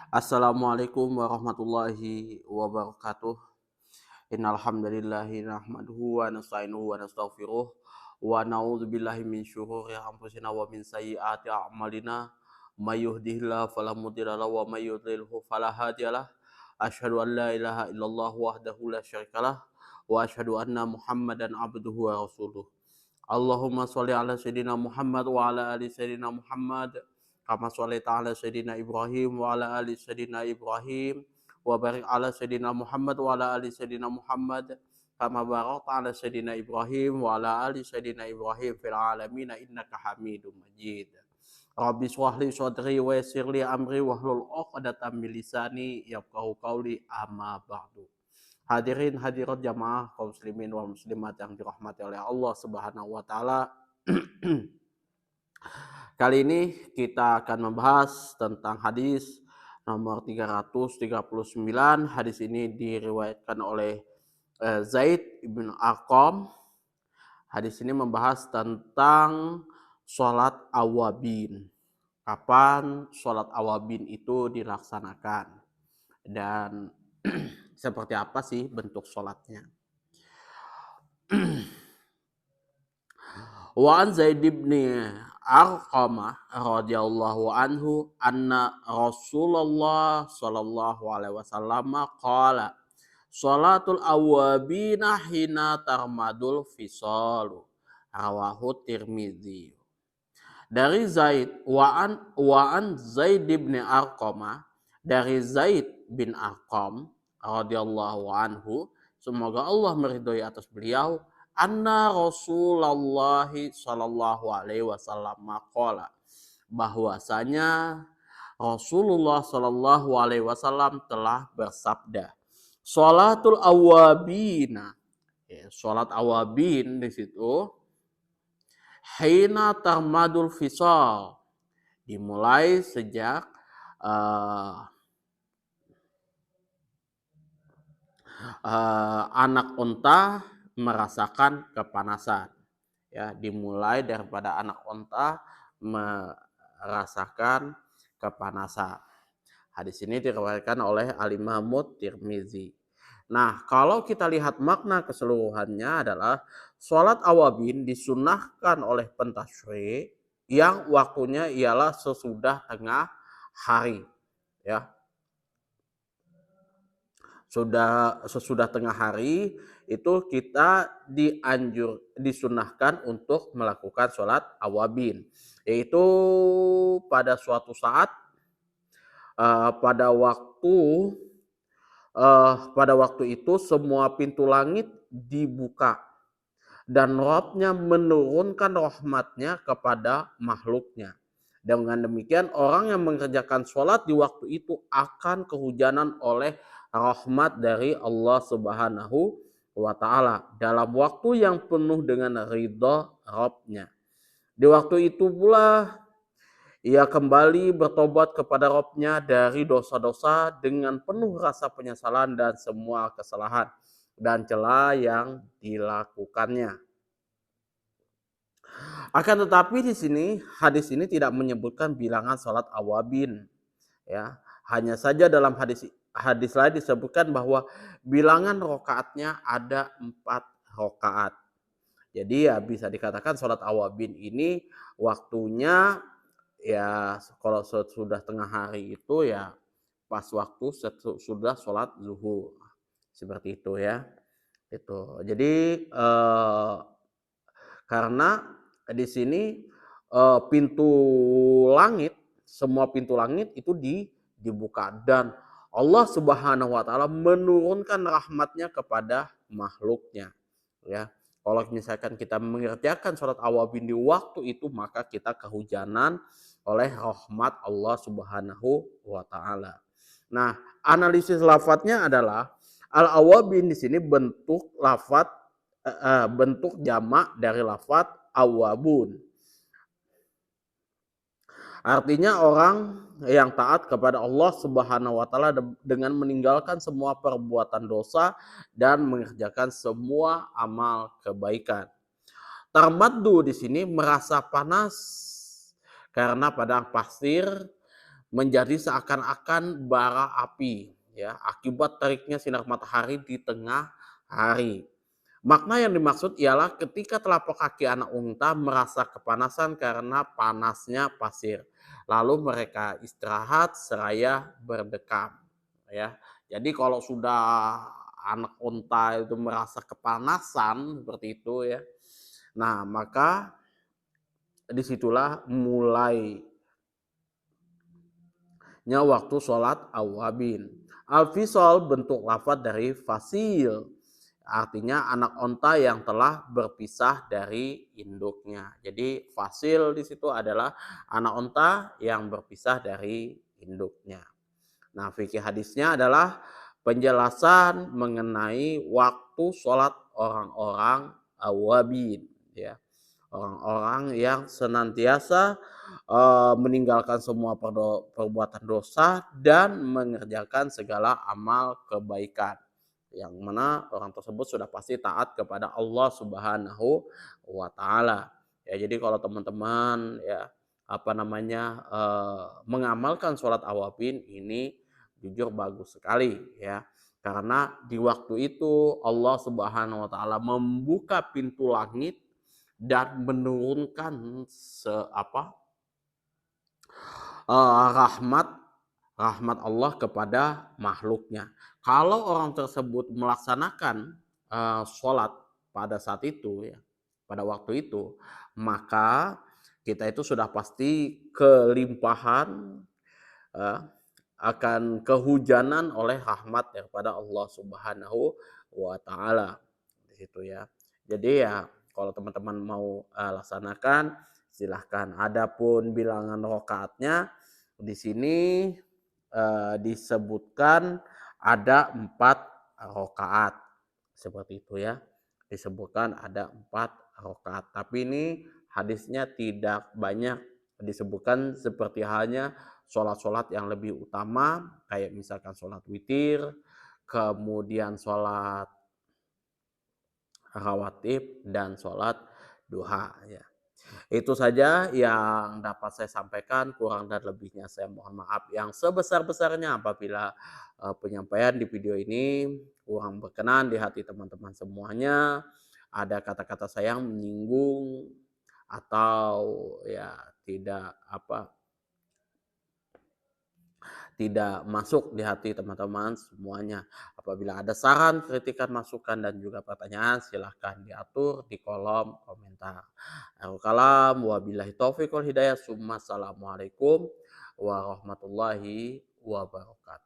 Assalamualaikum warahmatullahi wabarakatuh. Innal hamdalillahi nahmaduhu wa nasta'inuhu wa nastaghfiruh wa na'udzubillahi min syururi anfusina wa min sayyiati a'malina. May yahdihillahu fala mudilla lahu wa may yudlilhu fala hadiyalah. Asyhadu an la ilaha illallah wahdahu la syarikalah wa asyhadu anna Muhammadan abduhu wa rasuluh. Allahumma sholli ala sayyidina Muhammad wa ala ali sayyidina Muhammad kama shallaita ala sayyidina Ibrahim wa ala ali sayyidina Ibrahim wa barik ala sayyidina Muhammad wa ala ali sayyidina Muhammad kama barakta ala sayyidina Ibrahim wa ala ali sayyidina Ibrahim fil alamin innaka Hamidum Majid. Rabbi shrah li sadri wa yassir li amri wahlul 'uqdatam min lisani yafqahu qawli amma ba'du. Hadirin hadirat jamaah kaum muslimin wal muslimat yang dirahmati oleh Allah Subhanahu wa taala. Kali ini kita akan membahas tentang hadis nomor 339. Hadis ini diriwayatkan oleh Zaid bin Arqam. Hadis ini membahas tentang sholat awabin. Kapan sholat awabin itu dilaksanakan dan seperti apa sih bentuk sholatnya. Wa an Zaid bin Arqamah radhiyallahu anhu anna Rasulullah sallallahu alaihi wasallam qala sholatul awabina hina tarmadul fisalu rawahu Tirmidzi. Dari Zaid wa an Zaid bin Arqamah, dari Zaid bin Arqam radhiyallahu anhu, semoga Allah meridhoi atas beliau, anna Rasulullah sallallahu alaihi wasallam qala, bahwasanya Rasulullah sallallahu alaihi wasallam telah bersabda, sholatul awabina, sholat awabin di situ hina tarmadul fisal, dimulai sejak anak unta merasakan kepanasan, ya, dimulai daripada anak unta merasakan kepanasan. Hadis ini diriwayatkan oleh Al-Imam Tirmidzi. Nah, kalau kita lihat makna keseluruhannya adalah sholat awabin disunahkan oleh pentasyri' yang waktunya ialah sesudah tengah hari, ya. Sesudah tengah hari itu kita disunahkan untuk melakukan sholat awabin, yaitu pada suatu saat pada waktu itu semua pintu langit dibuka dan Rabb-Nya menurunkan rahmat-Nya kepada makhluknya. Dengan demikian orang yang mengerjakan sholat di waktu itu akan kehujanan oleh rahmat dari Allah Subhanahu wa ta'ala dalam waktu yang penuh dengan ridha Rabb-Nya. Di waktu itu pula ia kembali bertobat kepada Rabb-Nya dari dosa-dosa dengan penuh rasa penyesalan dan semua kesalahan dan celah yang dilakukannya. Akan tetapi di sini hadis ini tidak menyebutkan bilangan sholat awabin, ya. Hanya saja dalam hadis lain disebutkan bahwa bilangan rokaatnya ada 4 rokaat. Jadi ya bisa dikatakan sholat awabin ini waktunya ya kalau sudah tengah hari itu ya pas waktu sudah sholat zuhur. Seperti itu ya. Itu. Jadi karena di sini pintu langit, semua pintu langit itu dibuka dan Allah Subhanahu wa taala menurunkan rahmat-Nya kepada makhluknya, ya. Kalau misalkan kita mengerjakan sholat awabin di waktu itu, maka kita kehujanan oleh rahmat Allah Subhanahu wa taala. Nah, analisis lafadznya adalah al-awabin di sini bentuk lafadz bentuk jamak dari lafadz awabun. Artinya orang yang taat kepada Allah Subhanahu wa taala dengan meninggalkan semua perbuatan dosa dan mengerjakan semua amal kebaikan. Tarmaddu di sini merasa panas karena padang pasir menjadi seakan-akan bara api ya akibat teriknya sinar matahari di tengah hari. Makna yang dimaksud ialah ketika telapak kaki anak unta merasa kepanasan karena panasnya pasir. Lalu mereka istirahat seraya berdekam ya. Jadi kalau sudah anak unta itu merasa kepanasan seperti itu ya. Nah, maka disitulah mulainya waktu sholat awabin. Al-fisol bentuk lafaz dari fasil. Artinya anak onta yang telah berpisah dari induknya. Jadi fasil di situ adalah anak onta yang berpisah dari induknya. Nah, fikih hadisnya adalah penjelasan mengenai waktu sholat orang-orang awabin, ya. Orang-orang yang senantiasa meninggalkan semua perbuatan dosa dan mengerjakan segala amal kebaikan. Yang mana orang tersebut sudah pasti taat kepada Allah Subhanahu wa taala. Ya, jadi kalau teman-teman ya mengamalkan sholat awabin ini jujur bagus sekali ya. Karena di waktu itu Allah Subhanahu wa taala membuka pintu langit dan menurunkan rahmat Allah kepada makhluknya. Kalau orang tersebut melaksanakan sholat pada saat itu ya, pada waktu itu, maka kita itu sudah pasti kelimpahan akan kehujanan oleh rahmat daripada Allah Subhanahu wa taala di situ ya. Jadi ya kalau teman-teman mau laksanakan silahkan. Adapun bilangan rakaatnya di sini disebutkan ada 4 rakaat seperti itu ya. Disebutkan ada 4 rakaat. Tapi ini hadisnya tidak banyak disebutkan seperti halnya sholat-sholat yang lebih utama kayak misalkan sholat witir, kemudian sholat rawatib dan sholat duha ya. Itu saja yang dapat saya sampaikan, kurang dan lebihnya saya mohon maaf yang sebesar-besarnya apabila penyampaian di video ini kurang berkenan di hati teman-teman semuanya, ada kata-kata saya yang menyinggung atau ya tidak masuk di hati teman-teman semuanya. Apabila ada saran, kritikan, masukan, dan juga pertanyaan, silahkan diatur di kolom komentar. Kalam, wabillahi taufiq wal hidayah. Assalamualaikum warahmatullahi wabarakatuh.